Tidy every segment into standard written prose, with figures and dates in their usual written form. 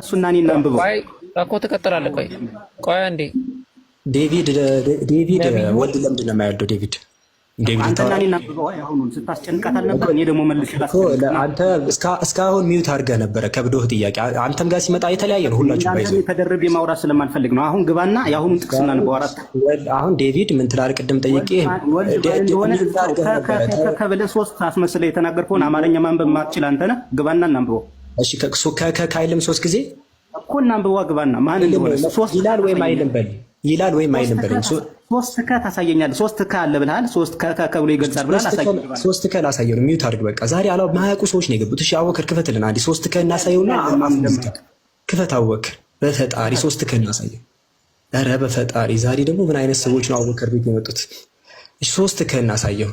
ሱናኒ እናንብበው። ቆይ እኮ ትቀጥላለህ። ቆይ አንዴ ዴቪድ ወንድ ለምንድን ነው የማይወልደው? ዴቪድ አንተና እኔ እናንብበው። አሁን ስታስጨንቃታል ነበር። እኔ ደግሞ መልሼላት አንተ እስካሁን ሚውት አድርገህ ነበረ። ከብዶህ ጥያቄ አንተም ጋር ሲመጣ የተለያየ ነው። ሁላችሁም ባይዘው ተደርቤ ማውራት ስለማልፈልግ ነው። አሁን ግባና የአሁኑን ጥቅስ እናንብበው። አራት አሁን ዴቪድ ምን ትላለህ? ቅድም ጠይቄ እንደሆነ ከብለህ ሶስት አስመስለህ የተናገርከውን አማርኛ ማንበብ ማትችል አንተ ነህ። ግባና እናንብበው። እሺ ከካይልም ሶስት ጊዜ እኮ እናንብበው። ግባና ማን እንደሆነ ሶስት ይላል ወይም አይልም በል ይላል ወይም አይልም በል። ሶስት ታሳየኛለህ። ሶስት አለ ብለሃል። ሶስት ብሎ ይገልጻል ብለሃል። አሳየኝ። ሶስት ላሳየው ነው። ሚውት አድርግ በቃ። ዛሬ ማያውቁ ሰዎች ነው የገቡት። እሺ አወክር ክፈትልን አንዴ። ሶስት እናሳየውና ክፈት። አወክር በፈጣሪ ሶስት እናሳየው። ኧረ በፈጣሪ ዛሬ ደግሞ ምን አይነት ሰዎች ነው አወክር ቤት የመጡት? እሺ ሶስት እናሳየው።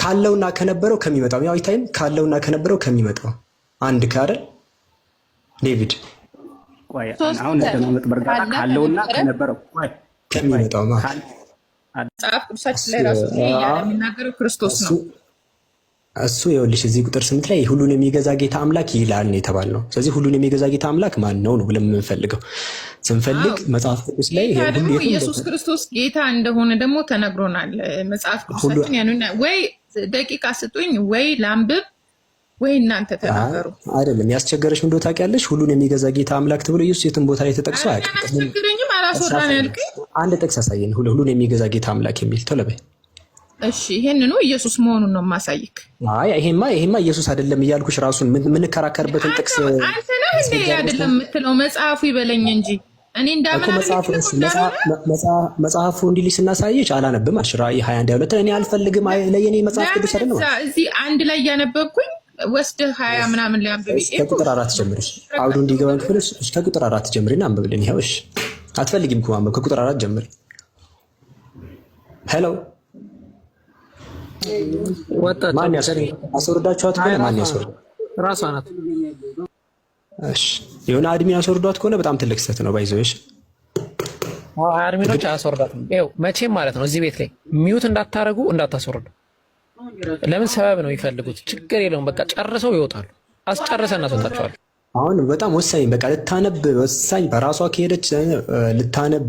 ካለውና ከነበረው ከሚመጣው ያው ይታይም። ካለውና ከነበረው ከሚመጣው አንድ ካረል ዴቪድ ቆይ አሁን እንደማመጥ በርጋታ ካለውና ከነበረው ቆይ ከሚመጣው መጽሐፍ ቅዱሳችን ላይ ራሱ የሚናገረው ክርስቶስ ነው። እሱ ይኸውልሽ እዚህ ቁጥር 8 ላይ ሁሉን የሚገዛ ጌታ አምላክ ይላል ነው የተባልነው። ስለዚህ ሁሉን የሚገዛ ጌታ አምላክ ማን ነው ነው ብለን የምንፈልገው ስንፈልግ መጽሐፍ ቅዱስ ላይ ሁሉ ኢየሱስ ክርስቶስ ጌታ እንደሆነ ደግሞ ተነግሮናል። መጽሐፍ ቅዱሳችን ያኑና ወይ ደቂቃ ስጡኝ ወይ ላንብብ ወይ እናንተ ተናገሩ። አይደለም ያስቸገረሽ ምን ታውቂያለሽ? ሁሉን የሚገዛ ጌታ አምላክ ተብሎ ኢየሱስ የትም ቦታ ላይ ተጠቅሶ አያውቅም። አያስቸግረኝም። አላስወራን ያልከኝ አንድ ጥቅስ አሳየን። ሁሉን የሚገዛ ጌታ አምላክ የሚል ቶሎ በይ። እሺ ይሄንን ነው ኢየሱስ መሆኑን ነው የማሳይክ። አይ ይሄማ ኢየሱስ አይደለም እያልኩሽ ራሱን ምንከራከርበትን ጥቅስ አንተ ነህ እንዴ አይደለም የምትለው? መጽሐፉ ይበለኝ እንጂ እኔ እንዳመናችሁ መጽሐፉ እንዲልሽ ስናሳየች አላነብም አልሽ። ራእይ 21:22 እኔ አልፈልግም ለየኔ መጽሐፍ ቅዱስ አይደለም። እዚህ አንድ ላይ ያነበብኩኝ ወስደህ 20 ምናምን ላይ አንብቤ ከቁጥር 4 ጀምረሽ አውዱ እንዲገባን ክፍልሽ ከቁጥር 4 ጀምሪና አንብብልን። ይኸው እሺ አትፈልጊም እኮ ማንበብ። ከቁጥር 4 ጀምሪ። ሄሎ ማን አስወርዳችኋት ከሆነ ማን ያስወርድ? ራሷ ናት። እሺ የሆነ አድሚን አስወርዷት ከሆነ በጣም ትልቅ ስህተት ነው። ባይዘውሽ አድሚኖች አያስወርዳትም። ይኸው መቼም ማለት ነው እዚህ ቤት ላይ ሚውት እንዳታረጉ እንዳታስወርዱ። ለምን ሰበብ ነው የሚፈልጉት? ችግር የለውም በቃ ጨርሰው ይወጣሉ። አስጨርሰን እናስወጣቸዋለን። አሁን በጣም ወሳኝ በቃ ልታነብ ወሳኝ በራሷ ከሄደች ልታነብ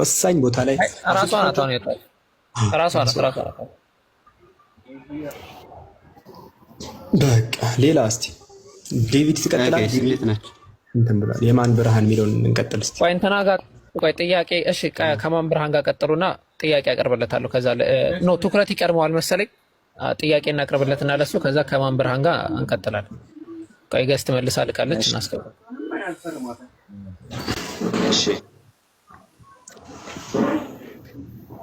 ወሳኝ ቦታ ላይ ራሷ ናት። አሁን ይወጣል ራሷ ናት። በቃ ሌላ እስቲ ዴቪድ ትቀጥላለች። እንትን ብሏል። የማን ብርሃን የሚለውን እንቀጥል እስቲ። ቆይ እንትና ጋር ቆይ ጥያቄ እሺ፣ ከማን ብርሃን ጋር ቀጥሉና ጥያቄ ያቀርብለታለሁ። ከዛ ኖ ትኩረት ይቀርመዋል መሰለኝ። ጥያቄ እናቀርብለትና ለሱ ከዛ ከማን ብርሃን ጋር እንቀጥላለን። ቆይ ገስት መልሳ ልቃለች እናስገባ። እሺ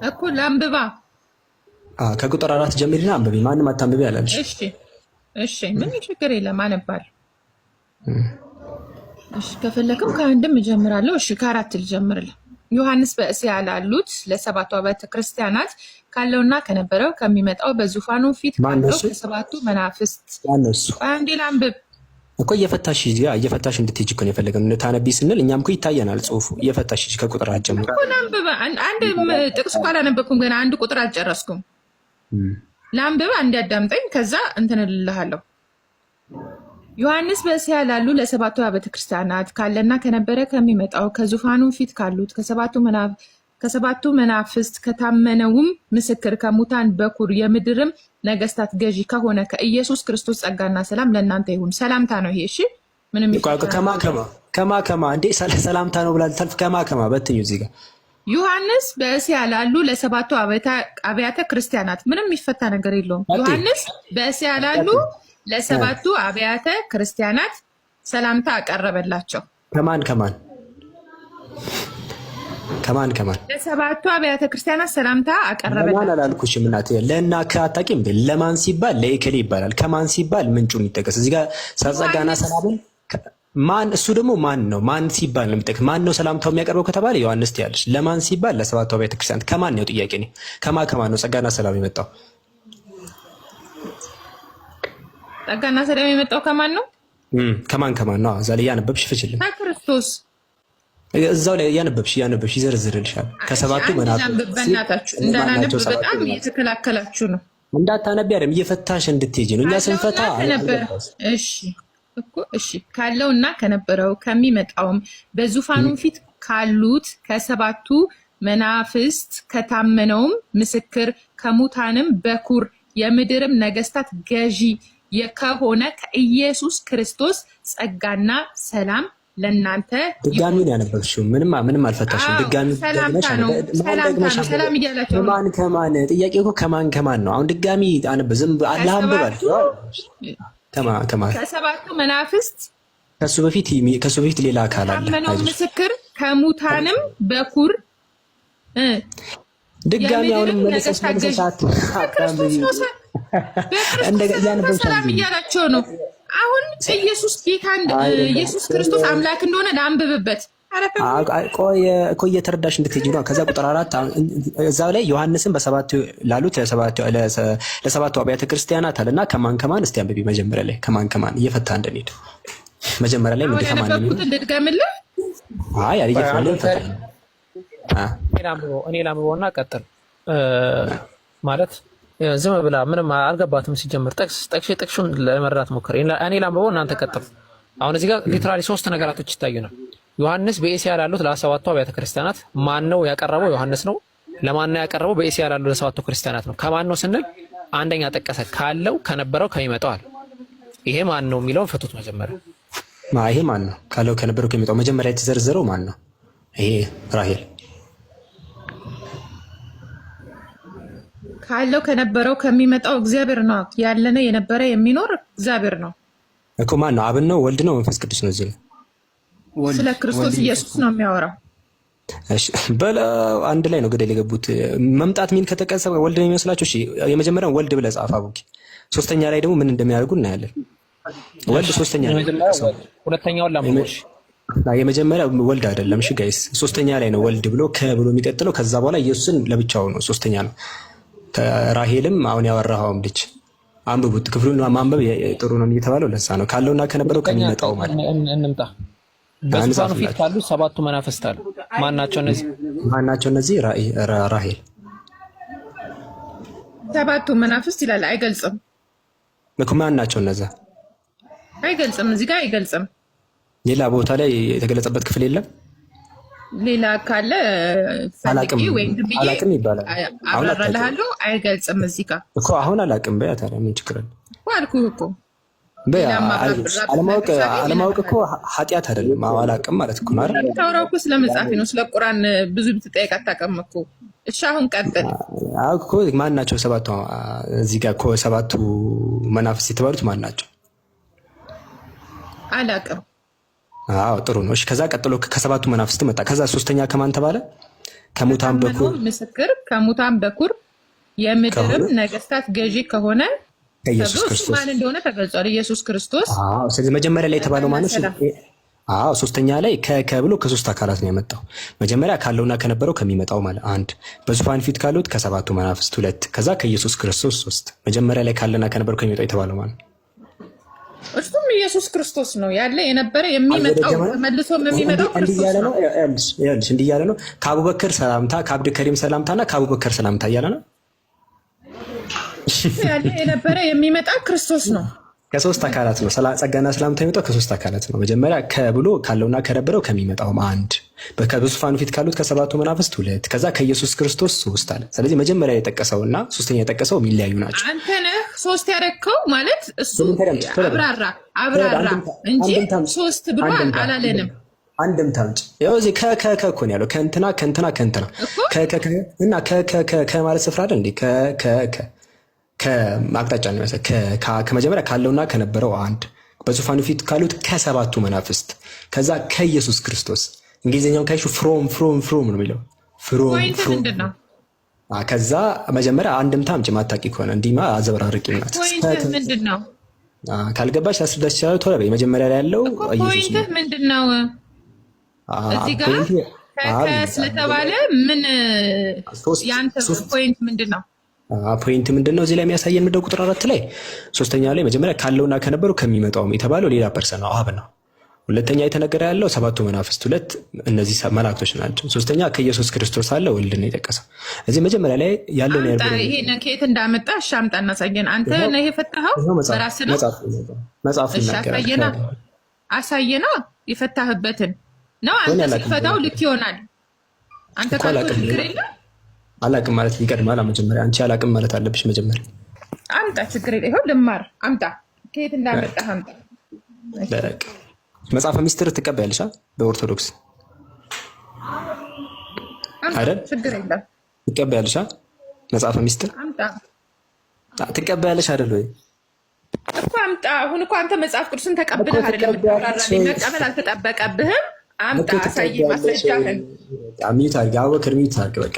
እኮ ላንብባ። ከቁጥር 4 ጀምሪና አንብቢ። ማንም አታንብቢ አላለሽ? እሺ ምን ችግር የለም አነባለሁ። እሺ ከፈለክም ከአንድም እጀምራለሁ። እሺ ከአራት ልጀምርልህ። ዮሐንስ በእስያ ላሉት ለሰባቱ አብያተ ክርስቲያናት ካለውና ከነበረው ከሚመጣው በዙፋኑ ፊት ካለው ከሰባቱ መናፍስት አንዴ ላንብብ እኮ እየፈታሽ እንድትሄጂ እኮ ነው የፈለግነው። ታነቢ ስንል እኛም እኮ ይታየናል ጽሑፉ። እየፈታሽ ከቁጥር ጀምሮ ላንብብ። አንድ ጥቅስ እኮ አላነበብኩም ገና። አንድ ቁጥር አልጨረስኩም። ላንብብ አንዴ አዳምጠኝ። ከዛ እንትን እልልሃለሁ። ዮሐንስ በእስያ ላሉ ለሰባቱ አብያተ ክርስቲያናት ካለና ከነበረ ከሚመጣው ከዙፋኑ ፊት ካሉት ከሰባቱ መናፍስት ከታመነውም ምስክር ከሙታን በኩር የምድርም ነገስታት ገዢ ከሆነ ከኢየሱስ ክርስቶስ ጸጋና ሰላም ለእናንተ ይሁን። ሰላምታ ነው ይሄ። እሺ ምንም ከማ እንዴ ሰላምታ ነው ብላ ልታልፍ ከማ በትኙ እዚህ ጋር ዮሐንስ በእስያ ላሉ ለሰባቱ አብያተ ክርስቲያናት ምንም የሚፈታ ነገር የለውም። ዮሐንስ በእስያ ላሉ ለሰባቱ አብያተ ክርስቲያናት ሰላምታ አቀረበላቸው። ከማን ለሰባቱ አብያተ ክርስቲያናት ሰላምታ አቀረበላቸው። ለማን አላልኩሽም እናቴ? ለና ከአታቂም ለማን ሲባል ለኢከሌ ይባላል። ከማን ሲባል ምንጩን ይጠቀስ። እዚህ ጋር ጸጋና ሰላምን ማን እሱ ደግሞ ማን ነው? ማን ሲባል ነው የሚጠቀስ? ማን ነው ሰላምታው የሚያቀርበው ከተባለ ዮሐንስ ትያለሽ። ለማን ሲባል ለሰባቱ አብያተ ክርስቲያናት። ከማን ነው ጥያቄ ነው? ከማን ነው ጸጋና ሰላም የመጣው? ጸጋና ሰላም የመጣው ከማን ነው? ከማን ነው? እዛ ላይ ያነበብሽ ፍችልን። ከክርስቶስ እዛው ላይ ያነበብሽ ይዘረዝርልሻል። ከሰባቱ መናፍስት እንዳናነብ በጣም እየተከላከላችሁ ነው። እንዳታነቢ አይደለም እየፈታሽ እንድትሄጂ ነው። እኛ ስንፈታ ነበር። እሺ እኮ እሺ ካለውና ከነበረው ከሚመጣውም በዙፋኑም ፊት ካሉት ከሰባቱ መናፍስት ከታመነውም ምስክር ከሙታንም በኩር የምድርም ነገስታት ገዢ ከሆነ ከኢየሱስ ክርስቶስ ጸጋና ሰላም ለእናንተ ድጋሚ ነው ያነበብሽው። ምንም አልፈታሽም። ድጋሚ ሰላም እያላቸው ከማን ከማን ጥያቄ እኮ ከማን ነው። አሁን ድጋሚ አነበብ። ዝም አላህ አንብባል። ከማን ከሰባቱ መናፍስት ከሱ በፊት ሌላ አካል አለ። ታመነው ምስክር ከሙታንም በኩር ድጋሚ አሁንም መለሰስ ሰላም እያላቸው ነው። አሁን ኢየሱስ ጌታ ኢየሱስ ክርስቶስ አምላክ እንደሆነ ላንብብበት። እኮ እየተረዳሽ እንድትሄጂ ነው። ከዛ ቁጥር 4 እዛው ላይ ዮሐንስን በሰባቱ ላሉት ለሰባቱ አብያተ ክርስቲያናት አለና ከማን እስቲ አንብቢ። መጀመሪያ ላይ ከማን እየፈታ እንደኔድ መጀመሪያ ላይ ምን ከማን ነው እንደድጋምልህ? አይ አልየፈታልኝ ፈታ እኔ ላምበውና ቀጥል ማለት ዝም ብላ ምንም አልገባትም። ሲጀምር ጥቅሱን ለመረዳት ሞክር። እኔ ላምበው እናንተ ቀጥሉ። አሁን እዚህ ጋር ሊትራሊ 3 ነገራቶች ይታዩናል። ዮሐንስ በኤስያ ላሉት ለሰባቱ አብያተ ክርስቲያናት ማን ነው ያቀረበው? ዮሐንስ ነው። ለማን ነው ያቀረበው? በኤስያ ላሉ ለሰባቱ ክርስቲያናት ነው። ከማን ነው ስንል አንደኛ ጠቀሰ፣ ካለው ከነበረው ከሚመጣው አለ። ይሄ ማን ነው የሚለውን ፈቱት መጀመሪያ። ይሄ ማን ነው ካለው ከነበረው ከሚመጣው መጀመሪያ የተዘረዘረው ማን ነው? ይሄ ራሄል ካለው ከነበረው ከሚመጣው እግዚአብሔር ነው። ያለነ የነበረ የሚኖር እግዚአብሔር ነው እኮ። ማን ነው? አብን ነው? ወልድ ነው? መንፈስ ቅዱስ ነው? እዚህ ስለ ክርስቶስ ኢየሱስ ነው የሚያወራው። እሺ በለው አንድ ላይ ነው ገደል የገቡት። መምጣት ሚን ከተቀሰበ ወልድ ነው የሚመስላችሁ? እሺ የመጀመሪያው ወልድ ብለህ ጻፍ አቡኪ። ሶስተኛ ላይ ደግሞ ምን እንደሚያደርጉ እናያለን። ወልድ ሶስተኛ ላይ፣ ሁለተኛው ላምቦሽ የመጀመሪያው ወልድ አይደለም። እሺ ጋይስ ሶስተኛ ላይ ነው ወልድ ብሎ ከብሎ የሚቀጥለው። ከዛ በኋላ ኢየሱስን ለብቻው ነው፣ ሶስተኛ ነው። ራሄልም አሁን ያወራኸውም ልጅ አንብቡት። ክፍሉን ማንበብ ጥሩ ነው እየተባለው ለሳ ነው። ካለውና ከነበረው ከሚመጣው ማለት እንምጣ። በዙፋኑ ፊት ካሉ ሰባቱ መናፍስት አሉ። ማናቸው እነዚህ? ራሄል ሰባቱ መናፍስት ይላል። አይገልጽም እኮ ማናቸው እነዛ? አይገልጽም። እዚህ ጋር አይገልጽም። ሌላ ቦታ ላይ የተገለጸበት ክፍል የለም። ሌላ ካለ አላቅም ይባላል። አብራራለሁ። አይገልጽም እዚህ ጋር እኮ አሁን አላቅም በያ። ታዲያ ምን ችግር አለ? አልኩህ እኮ በያ። አለማወቅ እኮ ኃጢአት አይደለም። አላቅም ማለት እኮ ነው። ታውራው እኮ ስለ መጽሐፍ ነው። ስለ ቁርአን ብዙ ብትጠይቅ አታውቅም እኮ። እሺ አሁን ቀጥል። እኮ ማን ናቸው ሰባቱ? እዚህ ጋር እኮ ሰባቱ መናፍስት የተባሉት ማን ናቸው? አላቅም። አዎ ጥሩ ነው። እሺ ከዛ ቀጥሎ ከሰባቱ መናፍስት መጣ። ከዛ ሶስተኛ ከማን ተባለ? ከሙታን በኩር ምስክር ከሙታን በኩር የምድርም ነገስታት ገዢ ከሆነ ኢየሱስ ክርስቶስ ማን እንደሆነ ተገልጿል። ኢየሱስ ክርስቶስ። አዎ ስለዚህ መጀመሪያ ላይ የተባለው ማለት ነው። አዎ ሶስተኛ ላይ ከብሎ ከሶስት አካላት ነው የመጣው። መጀመሪያ ካለውና ከነበረው ከሚመጣው ማለት አንድ፣ በዙፋን ፊት ካሉት ከሰባቱ መናፍስት ሁለት፣ ከዛ ከኢየሱስ ክርስቶስ ሶስት። መጀመሪያ ላይ ካለና ከነበረው ከሚመጣው የተባለው ማለት እርሱም ኢየሱስ ክርስቶስ ነው። ያለ የነበረ የሚመጣው መልሶ የሚመጣው ክርስቶስ ነው። እንዲህ እያለ ነው። ከአቡበከር ሰላምታ፣ ከአብድ ከሪም ሰላምታና ከአቡበከር ሰላምታ እያለ ነው። ያለ የነበረ የሚመጣ ክርስቶስ ነው። ከሶስት አካላት ነው ጸጋና ሰላምታ የሚመጣው ከሶስት አካላት ነው። መጀመሪያ ከብሎ ካለውና ከነበረው ከሚመጣው አንድ፣ በዙፋኑ ፊት ካሉት ከሰባቱ መናፍስት ሁለት፣ ከዛ ከኢየሱስ ክርስቶስ ሶስት አለ። ስለዚህ መጀመሪያ የጠቀሰውና ሶስተኛ የጠቀሰው የሚለያዩ ናቸው። አንተ ነህ ሶስት ያደረከው ማለት እሱ አብራራ እንጂ ሶስት ብሎ አላለንም። አንድም ታምጭ ያው እዚህ እኮ ነው ያለው። ከእንትና እና ከማለት ስፍራ አይደል እንዴ? ከማቅጣጫ ነው ያሰ ከመጀመሪያ ካለውና ከነበረው አንድ፣ በዙፋኑ ፊት ካሉት ከሰባቱ መናፍስት፣ ከዛ ከኢየሱስ ክርስቶስ። እንግሊዝኛውን ካይሹ ፍሮም ነው የሚለው ፍሮም። ከዛ መጀመሪያ አንድምታ አምጪ ማታቂ ከሆነ እንዲማ አዘበራርቂ ናት። ምንድነው ካልገባሽ ታስረዳሽ ይችላል። ቶሎ በይ። መጀመሪያ ላይ ያለው ኢየሱስ ነው። ምንድነው እዚህ ጋር ስለተባለ ምን ያንተ ፖይንት ምንድነው? ፖይንት ምንድነው እዚህ ላይ የሚያሳየን? ምንድነው ቁጥር 4 ላይ ሶስተኛ ላይ መጀመሪያ ካለውና ከነበረው ከሚመጣው የተባለው ሌላ ፐርሰን ነው፣ አብ ነው። ሁለተኛ የተነገረ ያለው ሰባቱ መናፍስት ሁለት እነዚህ መላእክቶች ናቸው። ሶስተኛ ከኢየሱስ ክርስቶስ አለ ወልድ ነው የጠቀሰው። እዚህ መጀመሪያ ላይ ያለውን ይሄን ከየት እንዳመጣ እሺ አምጣ እናሳየን። አንተ ነህ የፈታኸው በራስህ ነው? መጽሐፉ ይናገራል። አሳየና የፈታህበትን ነው። አንተ ስትፈታው ልክ ይሆናል። አንተ ካልኩ ችግር የለም። አላቅም ማለት ይቀድማል። መጀመሪያ አንቺ አላቅም ማለት አለብሽ መጀመሪያ። አምጣ ችግር የለም። ይኸው ልማር አምጣ። ከየት እንዳመጣህ አምጣ። መጽሐፈ ሚስጥር ትቀበያለሽ በኦርቶዶክስ አይደል? ችግር የለም። ትቀበያለሽ መጽሐፈ ሚስጥር አምጣ። ትቀበያለሽ አይደል ወይ እኮ አምጣ። አሁን እኮ አንተ መጽሐፍ ቅዱስን ተቀብለህ አይደለም የምታወራራልኝ። መቀበል አልተጠበቀብህም። አምጣ፣ አሳይ ማስረጃህን። ሚዩት አድርግ አወክር፣ ሚዩት አድርግ። በቃ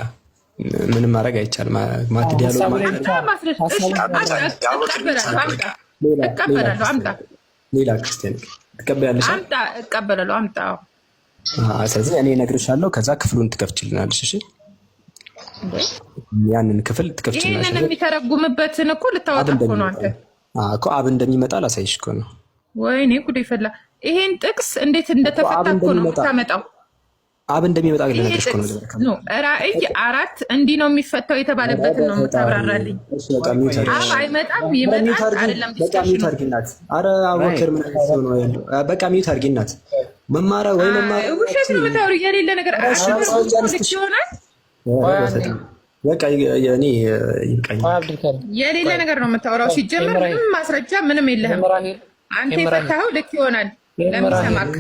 ምንም ማድረግ አይቻልም። ማትዲያሎ እቀበላለሁ። አምጣ። ሌላ ክርስቲያን ትቀበያለሽ? አምጣ። እቀበላለሁ። አምጣ። ስለዚህ እኔ እነግርሻለሁ፣ ከዛ ክፍሉን ትከፍችልናለሽ። እሺ ያንን ክፍል ትከፍችልናለሽ። ይሄንን የሚተረጉምበትን እኮ ልታወጣ እኮ ነው አንተ እኮ አብ እንደሚመጣ ላሳይሽ እኮ ነው። ወይኔ ጉድ ይፈላ። ይሄን ጥቅስ እንዴት እንደተፈታ እኮ ነው የምታመጣው። አብ እንደሚመጣ ግን ልነግርሽ እኮ ነው። ራእይ 4 እንዲህ ነው የሚፈታው የተባለበትን ነው የምታብራራልኝ። አብ አይመጣም፣ ይመጣል አይደለም። በቃ ሚዩት አድርጊናት። ኧረ አወክር ምን አይሰው ነው ያለው። በቃ ሚዩት አድርጊናት። መማራ ወይ መማራ ውሸት ነው የምታወሪው። የሌለ ነገር ልክ ይሆናል። በቃ እኔ ይብቃኝ። የሌለ ነገር ነው የምታወራው። ሲጀመር ምንም ማስረጃ ምንም የለህም። አንተ የፈታኸው ልክ ይሆናል ለሚሰማክ።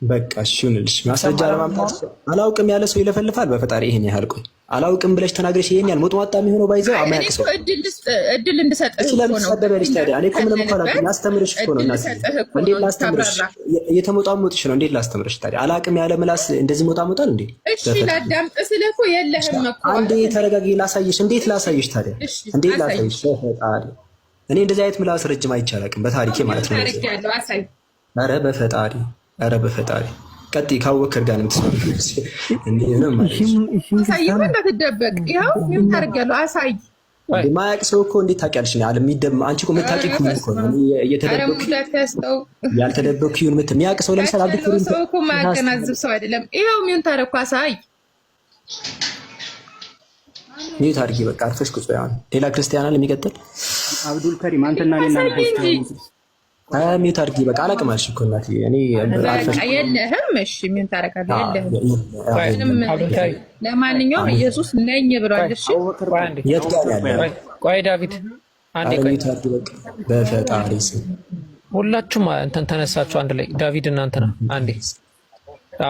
በቃ እሺ ይሁንልሽ። ማስረጃ ለማምጣት አላውቅም ያለ ሰው ይለፈልፋል። በፈጣሪ ይሄን ያህል ቆይ አላውቅም ብለሽ ተናግረሽ ይሄን ያህል ሞጥዋጣ የሚሆነው ባይዘው አማያቅ ሰው እድል እንድሰጥህ ስለምን ተሰደበልሽ ታዲያ? እኔ እኮ ምንም እኮ አላውቅም። ላስተምርሽ እኮ ነው። እናስ እንዴት ላስተምርሽ? እየተሞጣሞጥሽ ነው። እንዴት ላስተምርሽ ታዲያ? አላውቅም ያለ ምላስ እንደዚህ ሞጣሞጣል እንዴ? እሺ ላዳምጥ ስልህ እኮ የለህም እኮ። አንዴ ተረጋጊ፣ ላሳይሽ። እንዴት ላሳይሽ ታዲያ? እንዴት ላሳይሽ? በፈጣሪ እኔ እንደዚህ አይነት ምላስ ረጅም አይቻላቅም በታሪኬ ማለት ነው። ኧረ በፈጣሪ ኧረ በፈጣሪ ቀጥይ። ካወከር ጋር የምትስማማሽ እንዴ ነው ማለት ነው። ሳይሆን እንዳትደበቅ ይኸው ምን ታርጋለህ? አሳይ። ማያቅ ሰው እኮ እንዴት ታውቂያለሽ? ነው ዓለም ይደም አንቺ እኮ የምታውቂ እኮ ነው። እየተደበቅኩ ያልተደበቅኩ ይሁን የሚያውቅ ሰው ለምሳሌ አብዱኩሪን ሰው እኮ ማያገናዝብ ሰው አይደለም። ይኸው ምን ታረኩ? አሳይ። ሚዩት አድርጊ። በቃ አርፈሽ ቁጭ በይ። አሁን ሌላ ክርስቲያን አለ የሚቀጥል አብዱል ከሪም አንተና እኔና ሚዩት አድርጊ። በቃ አላውቅም አልሽ እኮ እናቴ። እኔ አርፈሽ የለህም። እሺ ምን ታረጋለህ? የለህም። ለማንኛውም ኢየሱስ ነኝ ብሏል። እሺ የት ጋር ያለ? ቆይ ዳዊት አንዴ ቆይ። ሚዩት አድርጊ። በቃ በፈጣሪ ስም ሁላችሁም እንትን ተነሳችሁ አንድ ላይ ዳዊት እናንተ ነው አንዴ።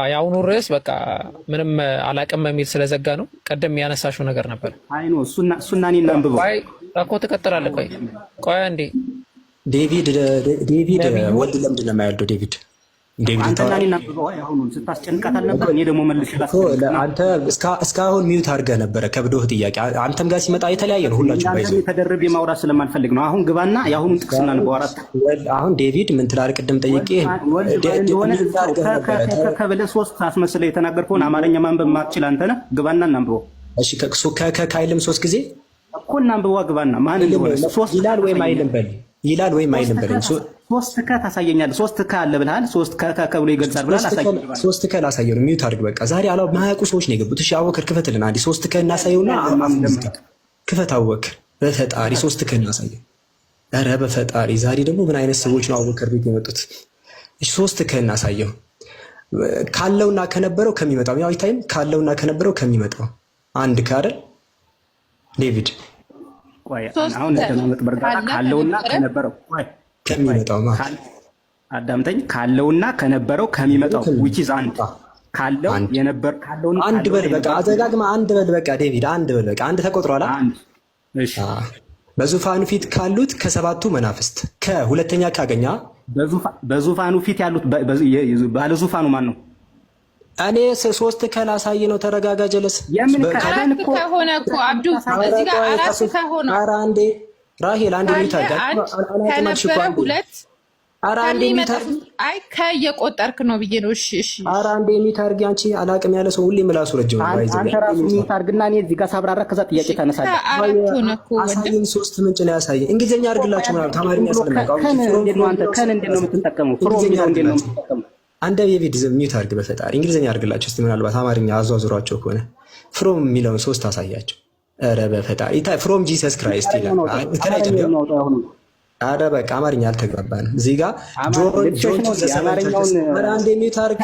የአሁኑ ርዕስ በቃ ምንም አላውቅም የሚል ስለዘጋ ነው። ቀደም ያነሳሽው ነገር ነበር። አይ ነው እሱና እኔ እናንብበው። ቆይ እኮ ትቀጥላለህ። ቆይ አንዴ ዴቪድ ወልድ ለምንድን ነው የማይወልደው? ዴቪድ አንተና እኔ እናንብበው። አሁን ስታስጨንቃት አልነበር? እኔ ደግሞ መልሼላት አንተ እስካሁን ሚዩት አድርገህ ነበረ። ከብዶህ ጥያቄ አንተም ጋር ሲመጣ የተለያየ ነው። ሁላችሁ ባይዘው ተደርቤ ማውራት ስለማልፈልግ ነው። አሁን ግባና የአሁኑን ጥቅስ እናንብበው። አራት አሁን ዴቪድ ምን ትላለህ? ቅድም ጠይቄ ከብለህ ሶስት አስመስለህ የተናገርከውን አማርኛ ማንበብ ማትችል አንተ ነህ። ግባና እናንብበው። እሺ ከካይልም ሶስት ጊዜ እኮ እናንብበው። ግባና ማን እንደሆነ ሶስት ይላል ወይም አይልም በል ይላል ወይም አይልም በለኝ። ሶስት ከ ታሳየኛለህ። ሶስት ከ አለ ብለሃል። ሶስት ከ ብሎ ይገልጻል ብለሃል። አሳየኝ። ሶስት ከ ላሳየው ነው። ሚዩት አድርግ። በቃ ዛሬ አላው ማያውቁ ሰዎች ነው የገቡት። እሺ አወክር ክፈትልን አንዴ። ሶስት ከ እናሳየውና ክፈት። አወክር በፈጣሪ ሶስት ከ እናሳየው። ኧረ በፈጣሪ ዛሬ ደግሞ ምን አይነት ሰዎች ነው አወክር ቤት የመጡት? እሺ ሶስት ከ እናሳየው። ካለውና ከነበረው ከሚመጣው ያው ይታይም። ካለውና ከነበረው ከሚመጣው አንድ ከ አይደል ዴቪድ? ቆይ አሁን ተነመጥ በርጋታ ካለውና ከነበረው ቆይ ከሚመጣው አዳምጠኝ። ካለውና ከነበረው ከሚመጣው which is አንድ ካለው የነበር ካለውና አንድ በል በቃ አዘጋግማ አንድ በል በቃ ዴቪድ አንድ በል በቃ አንድ ተቆጥሯል። እሺ በዙፋኑ ፊት ካሉት ከሰባቱ መናፍስት ከሁለተኛ ካገኛ በዙፋኑ ፊት ያሉት ባለ ዙፋኑ ማን ነው? እኔ ሶስት ከላሳይ ነው። ተረጋጋ ጀለስ። የምን ከሆነ እኮ አብዱ እዚህ ጋር አራት ከሆነ ኧረ አንዴ ራሄል አንዴ ሚታርጋ ከነበረ ሁለት ኧረ አንዴ ሚታርጋ አይ ከየቆጠርክ ነው ብዬ ነው። እሺ ኧረ አንዴ ሚታርጋ አንቺ አላቅም ያለ ሰው ሁሌ ምላሱ ረጅም ነው። አንተ ራሱ ሚታርግና እኔ እዚህ ጋር ሳብራራ ከዛ ጥያቄ ታነሳለህ። አሳይን ሶስት ምንጭ ነው ያሳየኝ። እንግሊዝኛ አድርግላችሁ ማለት ተማሪኛ ስለማውቀው ከን እንዴት ነው አንተ ከን እንዴት ነው የምትጠቀመው? ፍሮም እንዴት ነው የምትጠቀመው? አንደ የቪድ ሚዩት አድርግ በፈጣሪ እንግሊዝኛ አድርግላቸው እስቲ ምናልባት አማርኛ አዟዙሯቸው ከሆነ ፍሮም የሚለውን 3 አሳያቸው። ኧረ በፈጣሪ ፍሮም ጂሰስ ክራይስት ይላል ከላይ ጀምሮ። ኧረ በቃ አማርኛ አልተግባባንም እዚህ ጋር ጆን አንዴ ሚዩት አድርግ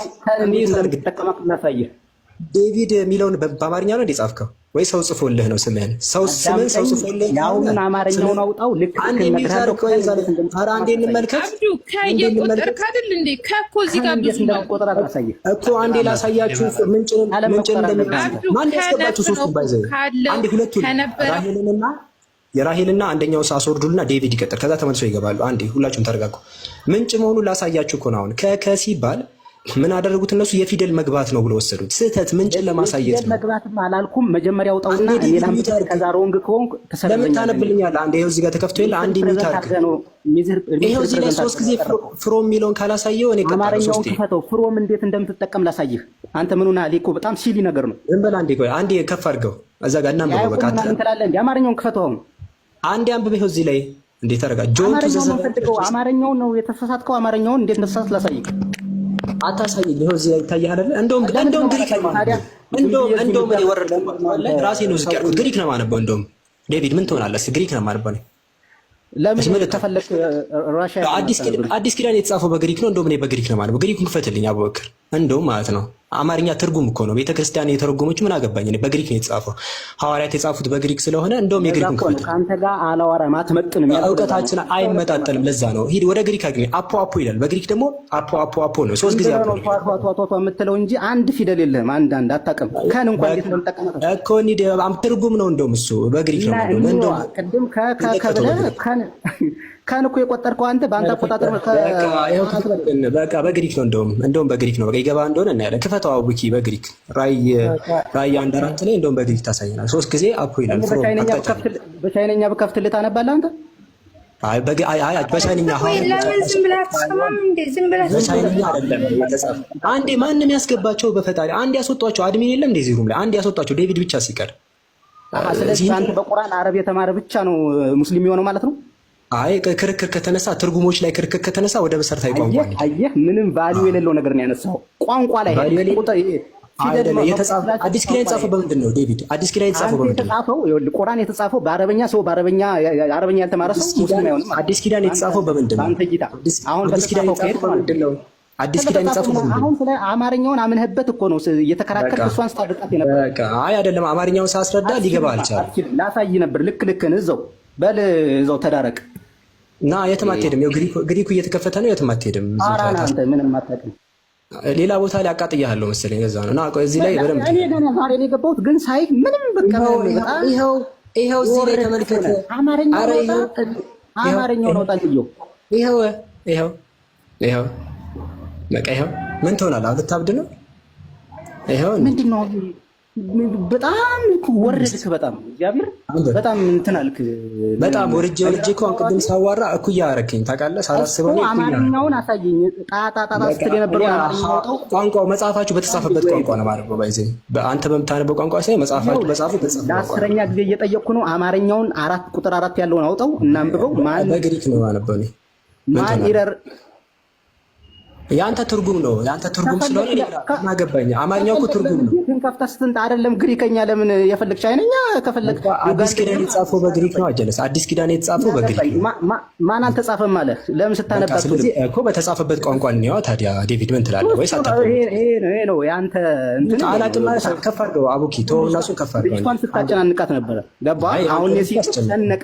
ዴቪድ የሚለውን በአማርኛ ነው እንዴ ወይ ሰው ጽፎልህ ነው ስምህን? ስምህን ሰው ጽፎልህ ያውን አማርኛውን አውጣው። ልክ አንዴ የሚታርቅ ወይ ዛሬ ኧረ አንዴ እንመልከት። አብዱ ከየቆጠርክ አይደል እንዴ? ከኮ እዚህ ጋር ብዙ ነው እኮ አንዴ ላሳያችሁ። ምንጭን እንደሚባል ማን ያስገባችሁ? ሶስቱን ባይዘው አንዴ ሁለቱን የራሄልና አንደኛው ሳስወርዱልና ዴቪድ ይቀጥል። ከዛ ተመልሶ ይገባሉ። አንዴ ሁላችሁም ተረጋጉ። ምንጭ መሆኑን ላሳያችሁ እኮ ነው። አሁን ከሲባል ምን አደረጉት እነሱ? የፊደል መግባት ነው ብሎ ወሰዱት። ስህተት ምንጭን ለማሳየት ነው። መግባትም አላልኩም። መጀመሪያ አውጣውና ሌላም ከዛ ሮንግ ከሆንኩ ለምን ታነብልኛለህ? አንዴ ይኸው እዚህ ጋር ተከፍቶ የለ አንዴ ሚታርክ ይኸው እዚህ ላይ 3 ጊዜ ፍሮም የሚለውን ካላሳየው እኔ አማርኛውን ክፈተው። ፍሮም እንዴት እንደምትጠቀም ላሳይህ። አንተ ምኑና ሊኮ በጣም ሲሊ ነገር ነው። ዝም በል አንዴ ቆይ አንዴ ከፍ አድርገው እዛ ጋር እናንብበው። በቃ እንተላለን እንዴ? አማርኛውን ክፈተው። አሁን አንዴ አንብበው። ይኸው እዚህ ላይ እንዴት ተረጋ ጆን ተዘዘፈው። አማርኛውን ነው የተሳሳትከው። አማርኛውን እንዴት እንደተሳሳት ላሳይህ። አታሳየኝ። ይኸው እዚህ ላይ ይታያል አይደል? እንደውም ግሪክ ነው ማለት እንደውም እኔ ወረድኩ ማለት ራሴ ነው ዝቅ ያልኩት። ግሪክ ነው ማነበው። እንደውም ዴቪድ ምን ትሆናለህ? ግሪክ ነው ማነበው ነው። ለምን ተፈለክ? ራሺያ አዲስ ኪዳን የተጻፈው በግሪክ ነው። እንደውም እኔ በግሪክ ነው ማነበው። ግሪኩን ክፈትልኝ አቡበክር። እንደውም ማለት ነው አማርኛ ትርጉም እኮ ነው ቤተክርስቲያን የተረጎመች። ምን አገባኝ እኔ። በግሪክ ነው የተጻፈው። ሐዋርያት የጻፉት በግሪክ ስለሆነ እንደውም የግሪኩን ክፈት። ካንተ ጋር አላወራም። አትመጥንም። እውቀታችን አይመጣጠንም። ለዛ ነው ሂድ ወደ ግሪክ አግኝ። አፖ አፖ ይላል በግሪክ ደግሞ አፖ ነው። 3 ጊዜ አፖ የምትለው እንጂ አንድ ፊደል የለህም። አንድ አታውቅም። ከን እንኳን እንዴት እንደምጠቀመው እኮ እንዴ ትርጉም ነው። እንደውም እሱ በግሪክ ነው ማለት ነው። ቅድም ከብለህ ከን እኮ የቆጠርከው አንተ በአንተ አቆጣጠር በቃ በግሪክ ነው። እንደውም በግሪክ ነው። በቃ ይገባ እንደሆነ እናያለን። ክፈተው አቡኪ በግሪክ ራይ 1:4 ላይ እንደውም በግሪክ ታሳየናል። 3 ጊዜ አፖ ይላል። በቻይነኛ በከፍትልህ ታነባለህ አንተ? አይ በቻይነኛ በቻይነኛ አይደለም የተጻፈው። አንዴ ማንም ያስገባቸው በፈጣሪ አንዴ ያስወጧቸው። አድሚን የለም እንደዚህ ሩም ላይ አንዴ ያስወጧቸው ዴቪድ ብቻ ሲቀር። ስለዚህ አንተ በቁርአን አረብ የተማረ ብቻ ነው ሙስሊም የሆነው ማለት ነው? አይ ክርክር ከተነሳ ትርጉሞች ላይ ክርክር ከተነሳ ወደ መሰረታዊ ቋንቋ ነው። አየህ ምንም ቫልዩ የሌለው ነገር ነው ያነሳው። ቋንቋ ላይ አዲስ ኪዳን የተጻፈው በምንድን ነው ዴቪድ? አዲስ ኪዳን የተጻፈው በምንድን ነው? ቁርአን የተጻፈው በአረበኛ ሰው በአረበኛ ያልተማረ ሰው ሙስሊም አይሆንም። አዲስ ኪዳን የተጻፈው በምንድን ነው? አንተ ጌታ አሁን አዲስ ኪዳን የተጻፈው በምንድን ነው? አዲስ ኪዳን የተጻፈው በምንድን ነው? አሁን ስለ አማርኛውን አምነህበት እኮ ነው እየተከራከርክ እሷን ስታደርቃት የነበረው። በቃ አይ አይደለም አማርኛውን ሳስረዳ ሊገባ አልቻለም። ላሳይ ነበር። ልክን እዛው በል እዛው ተዳረቅ እና የትም አትሄድም። ግሪኩ እየተከፈተ ነው። የትም አትሄድም። አንተ ምንም አታውቅም። ሌላ ቦታ ላይ አቃጥያለሁ መሰለኝ። እዛ ነው እና እዚህ ላይ በደምብ እኔ ገና ዛሬ ነው የገባሁት፣ ግን ሳይ ምንም በቃ ይኸው እዚህ ላይ ተመልከተ። አማርኛው ነው ታልየው። ይኸው በቃ ይኸው ምን ትሆናለህ? ልታብድ ነው። ይኸው ምንድን ነው? በጣም ወረድክ። በጣም እግዚአብሔር በጣም እንትን አልክ። በጣም ወርጄ እኮ አንቅድም ሳዋራ እኩያ አደረከኝ ታውቃለህ። ሳላስበው ነው። አማርኛውን አሳየኝ። ጣጣ ስትል የነበረው አማርኛው ቋንቋው መጽሐፋችሁ በተጻፈበት ቋንቋ ነው ማለት ነው። ባይዘ በአንተ በምታነበው ቋንቋ ሳይሆን መጽሐፋችሁ በተጻፈበት ቋንቋ። ለአስረኛ ጊዜ እየጠየቅኩ ነው። አማርኛውን ቁጥር 4 ያለውን አውጣው እና አንብበው። ማን በግሪክ ነው ያነበው ነው ማን ይረር ያንተ ትርጉም ነው። ያንተ ትርጉም ስለሆነ ማገባኝ። አማርኛው እኮ ትርጉም ነው። ግን ከፍታ ስትንት አይደለም ግሪከኛ። ለምን የፈለግ ቻይነኛ ከፈለግ አዲስ ኪዳን የተጻፈው በግሪክ ነው። አጀለስ አዲስ ኪዳን የተጻፈው በግሪክ ማን አልተጻፈም ማለት ለምን ስታነባት ስለዚህ እኮ በተጻፈበት ቋንቋ ነው። ታዲያ ዴቪድ ምን ትላለህ? ወይስ አታውቅም? ይሄ ነው ያንተ እንትን አላውቅም ማለት ከፍ አድርገው አቡኪ ተወውና እሱን ከፍ አድርገው እሷን ስታጨናንቃት ነበር። ገባህ? አሁን ሲጨነቃ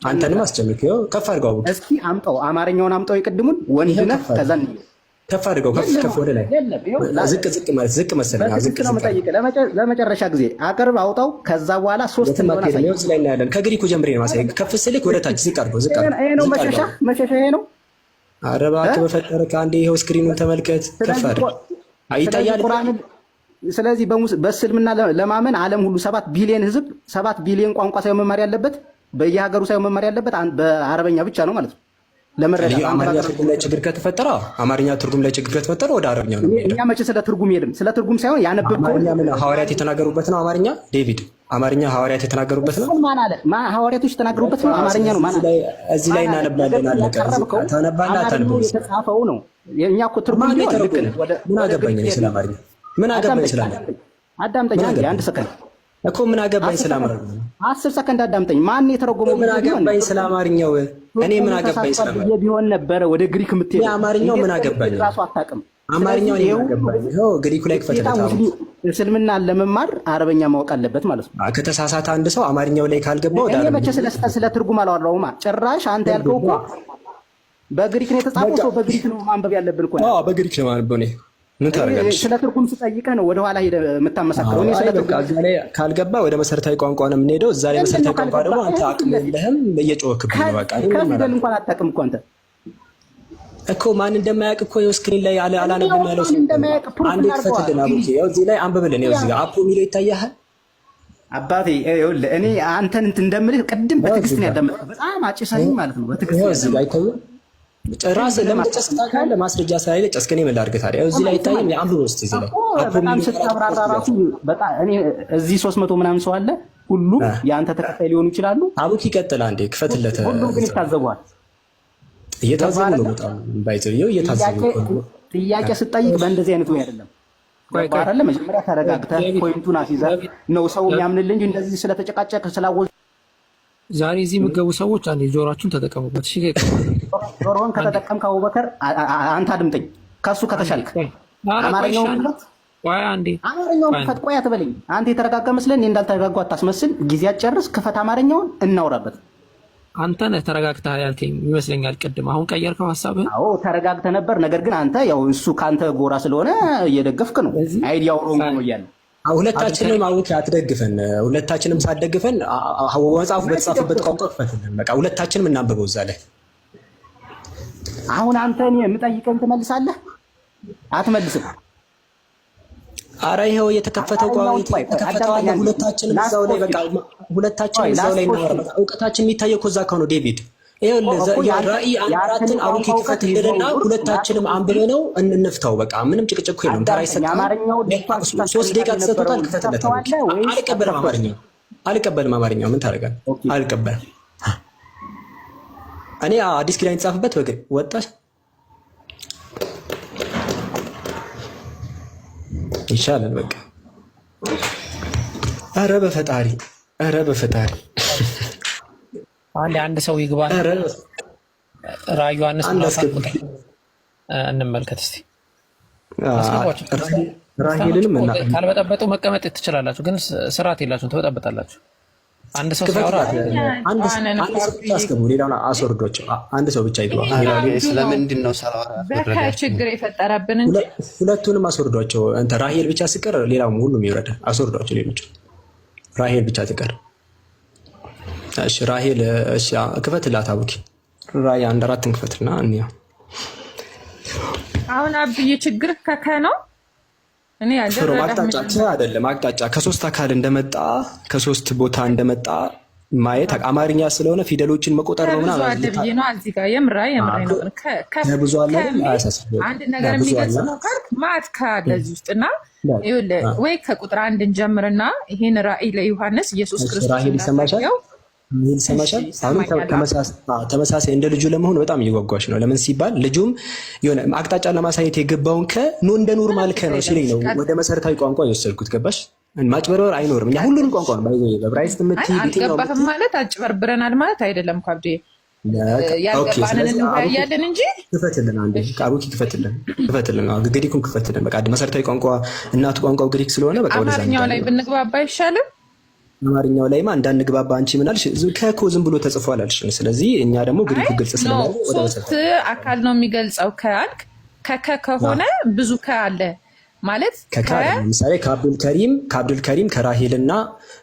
አንተንም አስጨንቀው ከፍ አድርገው አቡኪ። እስኪ አምጣው አማርኛውን አምጣው። የቅድሙን ወንድ ነህ ከዛን ከፍ አድርገው ከፍ ወደ ላይ ዝቅ መሰለኝ። ዝቅ ለመጨረሻ ጊዜ አቅርብ አውጣው። ከዛ በኋላ 3 እንደሆነ አሳይ። ላይ እናያለን። ከግሪኩ ጀምሬ ነው ማሳይ። ከፍ ስልክ ወደ ታች ዝቅ አድርገው ይሄ ነው መሸሻ ይሄ ነው። ኧረ እባክህ በፈጠረህ አንዴ ይኸው ስክሪኑን ተመልከት። ከፍ አድርገው አይታያል። ስለዚህ በእስልምና ለማመን ዓለም ሁሉ 7 ቢሊዮን ህዝብ 7 ቢሊዮን ቋንቋ ሳይሆን መማር ያለበት በየሀገሩ ሳይሆን መማር ያለበት በአረበኛ ብቻ ነው ማለት ነው። አማርኛ ትርጉም ላይ ችግር ከተፈጠረ ወደ አረብኛ ነው። እኛ መቼ ስለ ትርጉም ሄድም። ስለ ትርጉም ሳይሆን ያነበብከው ሐዋርያት የተናገሩበት ነው። አማርኛ ዴቪድ አማርኛ ሐዋርያት የተናገሩበት ነው። ማን አለ? ሐዋርያቶች የተናገሩበት ነው። አማርኛ ነው። ማን እዚህ ላይ እናነባለን። አለቀ። ታነባና ታነባለህ። የተጻፈው ነው። የኛ እኮ ትርጉም ማን ቢሆን ልክ የተረጎመ? ነህ። ምን አገባኝ እኔ ስለ አማርኛ? ምን አገባኝ ስለ አማርኛ? አዳምጠኝ አንዴ፣ አንድ ሰከንድ እኮ ምን አገባኝ ስለ አማርኛ? 10 ሰከንድ አዳምጠኝ። ማን የተረጎመው? ምን አገባኝ ስለ አማርኛው? እኔ ምን አገባኝ ስለ አማርኛው? ቢሆን ነበረ ወደ ግሪክ የምትሄድ አማርኛው ምን አገባኝ? ራሱ አታውቅም። አማርኛው እኔ ምን አገባኝ? ይኸው ግሪኩ ላይ ክፈትለት። እስልምና ለመማር አረበኛ ማወቅ አለበት ማለት ነው። ከተሳሳተ አንድ ሰው አማርኛው ላይ ካልገባ ወደ እኔ አረበኛ መቼ ስለ ትርጉም አላወራሁማ። ጭራሽ አንተ ያልከው እኮ በግሪክ ነው የተጻፈው። ሰው በግሪክ ነው ማንበብ ያለብን እኮ ነው። አዎ በግሪክ ነው ማንበብ ነው። ምን ታደርጋለሽ? ስለ ትርጉም ስጠይቀህ ነው ወደ ኋላ ሄደህ የምታመሳክረው። እኔ ስለ ትርጉም እዛ ላይ ካልገባ ወደ መሰረታዊ ቋንቋ ነው የምንሄደው። እዛ ላይ መሰረታዊ ቋንቋ ደግሞ አንተ አቅም የለህም፣ እየጮህክብኝ ነው። በቃ ከፊደል እንኳን አታውቅም እኮ አንተ እኮ ማን እንደማያውቅ እኮ ይኸው ስክሪን ላይ አላነብም ያለው ሰው አንዴ ክፈትልን። አቡኪ ይኸው እዚህ ላይ አንብብልን። ይኸው እዚህ ጋር አፖ የሚለው ይታያል። አባቴ ይኸውልህ እኔ አንተን እንትን እንደምልህ ቅድም በትዕግስት ነው ያዳመጥኩህ። በጣም አጭሰኝ ማለት ነው። በትዕግስት ይኸው እዚህ ጋር ይታያል። ጭራሽ ለምን ጨስታ ካለ ማስረጃ ስላለ ጨስከኔ ምን ላድርግ ታዲያ? እዚህ ላይ ይታያል። የአንብብ ውስጥ እዚህ ላይ በጣም ስታብራራ ራሱ በጣም እኔ እዚህ 300 ምናምን ሰው አለ። ሁሉም የአንተ ተከታይ ሊሆኑ ይችላሉ። አቡኪ ይቀጥል። አንዴ ክፈትለት። ሁሉም ግን ይታዘቧል። እየታዘቡ ነው። በጣም ባይዘው እየታዘቡ ነው። ጥያቄ ስጠይቅ በእንደዚህ አይነት ወይ አይደለም ባራለ መጀመሪያ ተረጋግተህ ፖይንቱን አስይዘህ ነው ሰው የሚያምንልህ እንጂ እንደዚህ ስለተጨቃጨቀ ስላወዝ ዛሬ እዚህ የምትገቡ ሰዎች አንዴ ጆሮአችሁን ተጠቀሙበት። እሺ ጆሮህን ከተጠቀምክ አቡበከር አንተ አድምጠኝ። ከሱ ከተሻልክ አማርኛውን ክፈት። ቆይ አንዴ አማርኛውን ክፈት። ቆይ አትበለኝ። አንተ የተረጋጋ መስለን እኔ እንዳልተረጋጋው አታስመስል። ጊዜ አትጨርስ። ክፈት አማርኛውን እናውራበት። አንተ ነህ ተረጋግተህ ያልከኝ ይመስለኛል ቅድም። አሁን ቀየርከው ሐሳብህን? አዎ ተረጋግተህ ነበር። ነገር ግን አንተ ያው እሱ ካንተ ጎራ ስለሆነ እየደገፍክ ነው። አይዲያው ሮንግ ነው እያለ ሁለታችንም አውቂ አትደግፈን። ሁለታችንም ሳትደግፈን መጽሐፉ በተጻፈበት ቋንቋ ክፈትልን። በቃ ሁለታችንም እናንብበው እዛ ላይ። አሁን አንተ እኔ የምጠይቀን ትመልሳለህ? አትመልስም። አረ ይኸው የተከፈተው የተከፈተው አለ። ሁለታችንም እዛው ላይ በቃ ሁለታችንም እዛው ላይ እናወራ። እውቀታችን የሚታየው እኮ እዛ እኮ ነው ዴቪድ። ይኸው ራእይ አራትን አቡኪ ክፈትልንና ሁለታችንም አንብበነው እንፍታው። በቃ ምንም ጭቅጭቅ የለም። ተራ ይሰጣል። 3 ደቂቃ ተሰጥቶታል። ክፈትለት። አልቀበልም አማርኛው አልቀበልም። አማርኛው ምን ታደርጋለህ? አልቀበልም። እኔ አዲስ ኪዳን የተጻፈበት በግል ወጣሽ ይሻላል። በቃ ኧረ በፈጣሪ ኧረ በፈጣሪ አንድ ሰው ይግባ። ራዕይ ዮሐንስ እንመልከት እስቲ። ራሄልንም ካልበጠበጡ መቀመጥ ትችላላችሁ፣ ግን ስርዓት የላችሁም፣ ትበጠበጣላችሁ። አንድ ሰው ሲያወራ አንድ ሰው ብቻ አስገቡ፣ ሌላውን አስወርዷቸው። አንድ ሰው ብቻ ይግባ። ስለምንድን ነው ችግር የፈጠረብን እንጂ ሁለቱንም አስወርዷቸው። እንትን ራሄል ብቻ ሲቀር ሌላውም ሁሉም ይወረዳል። አስወርዷቸው ሌሎች። ራሄል ብቻ ትቀር። እሺ ራሄል እሺ ክፈትላት አቡኪ። ራእይ 1:4 ክፈትና እንያ። አሁን አብዬ ችግር ከከ ነው። እኔ ፍሮም አቅጣጫ አይደለም አቅጣጫ ከሶስት አካል እንደመጣ ከሶስት ቦታ እንደመጣ ማየት አማርኛ ስለሆነ ፊደሎችን መቆጠር ነው ምናምን አብዬ ነው። እዚህ ጋር የምራይ ነው ከብዙ አለ አንድ ነገር የሚገልጽ ነው ካልክ ማት ካለ እዚህ ውስጥና ይኸውልህ ወይ ከቁጥር 1 እንጀምርና ይሄን ራእይ ለዮሐንስ ኢየሱስ ክርስቶስ ራሄል ይሰማሻል? ምን ሰማሻል? አሁን ተመሳሳይ እንደ ልጁ ለመሆን በጣም እየጓጓሽ ነው። ለምን ሲባል ልጁም የሆነ አቅጣጫ ለማሳየት የገባውን ነው እንደ ኖርማል ነው ሲለኝ ነው ወደ መሰረታዊ ቋንቋ የወሰድኩት። ገባሽ? ማጭበርበር አይኖርም። እኛ ሁሉንም ቋንቋ ነው ባይዘው በብራይስጥ አልገባህም ማለት አጭበርብረናል ማለት አይደለም። ካብዴ ያልገባንን እንወያያለን እንጂ ክፈትልን። አንዴ አቡኪ ክፈትልን። ግሪኩን ክፈትልን። በቃ መሰረታዊ ቋንቋ እናቱ ቋንቋው ግሪክ ስለሆነ በቃ ወደዛ አማርኛው ላይ ብንግባባ አይሻልም? አማርኛው ላይማ እንዳንግባባ አንቺ ምን አልሽ? ከኮ ዝም ብሎ ተጽፏል አልሽ። ስለዚህ እኛ ደግሞ ግሪኩ ግልጽ ስለሆነ ወደ ሶስት አካል ነው የሚገልጸው ካልክ ከሆነ ብዙ አለ ማለት ለምሳሌ ከአብዱል ከሪም ከራሄልና